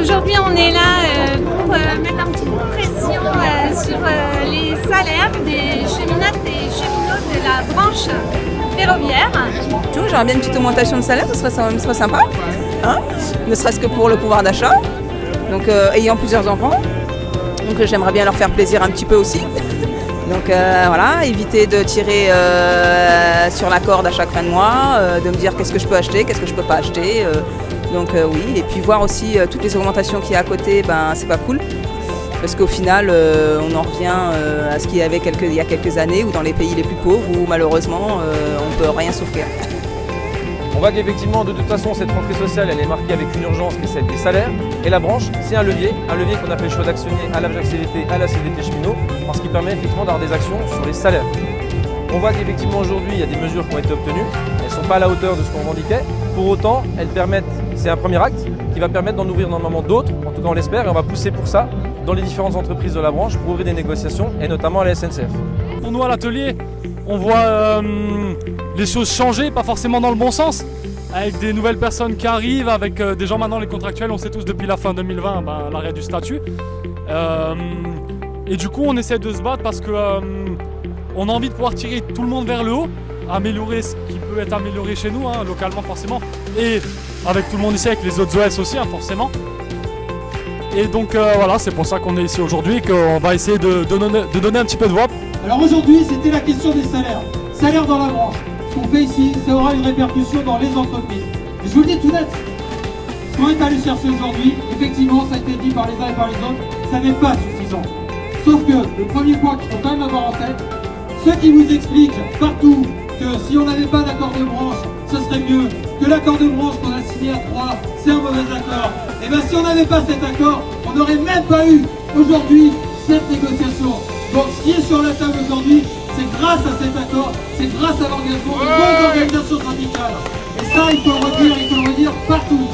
Aujourd'hui, on est là pour mettre un petit coup de pression sur les salaires des cheminotes et cheminots de la branche ferroviaire. J'aimerais bien une petite augmentation de salaire, ce serait sympa, hein, ne serait-ce que pour le pouvoir d'achat. Donc, ayant plusieurs enfants, donc j'aimerais bien leur faire plaisir un petit peu aussi. Donc voilà, éviter de tirer sur la corde à chaque fin de mois, de me dire qu'est-ce que je peux acheter, qu'est-ce que je peux pas acheter. Donc oui, et puis voir aussi toutes les augmentations qu'il y a à côté, c'est pas cool. Parce qu'au final, on en revient à ce qu'il y avait il y a quelques années, ou dans les pays les plus pauvres, où malheureusement, on peut rien s'offrir. On voit qu'effectivement, de toute façon, cette rentrée sociale, elle est marquée avec une urgence qui est celle des salaires. Et la branche, c'est un levier qu'on a fait le choix d'actionner à la CVT, à la CVT cheminot, parce qu'il permet effectivement d'avoir des actions sur les salaires. On voit qu'effectivement, aujourd'hui, il y a des mesures qui ont été obtenues. Elles ne sont pas à la hauteur de ce qu'on revendiquait. Pour autant, elles permettent, c'est un premier acte, qui va permettre d'en ouvrir normalement d'autres, en tout cas on l'espère, et on va pousser pour ça dans les différentes entreprises de la branche pour ouvrir des négociations, et notamment à la SNCF. Pour nous, à l'atelier, on voit les choses changer, pas forcément dans le bon sens, avec des nouvelles personnes qui arrivent, avec des gens maintenant, les contractuels, on sait tous depuis la fin 2020, l'arrêt du statut. Et du coup, on essaie de se battre parce que on a envie de pouvoir tirer tout le monde vers le haut, améliorer ce qui peut être amélioré chez nous, hein, localement forcément, et avec tout le monde ici, avec les autres OS aussi, hein, forcément. Et donc voilà, c'est pour ça qu'on est ici aujourd'hui, qu'on va essayer de donner un petit peu de voix. Alors aujourd'hui, c'était la question des salaires. Salaires dans la branche. Ce qu'on fait ici, ça aura une répercussion dans les entreprises. Et je vous le dis tout net, ce qu'on est allé chercher aujourd'hui, effectivement, ça a été dit par les uns et par les autres, ça n'est pas suffisant. Sauf que le premier point qu'il faut quand même avoir en tête, ceux qui vous expliquent partout que si on n'avait pas d'accord de branche, ce serait mieux, que l'accord de branche qu'on a signé à 3, c'est un mauvais accord. Et bien si on n'avait pas cet accord, on n'aurait même pas eu aujourd'hui cette négociation. Donc ce qui est sur la table aujourd'hui, c'est grâce à cet accord, c'est grâce à l'engagement de nos organisations syndicales. Et ça, il faut le redire partout.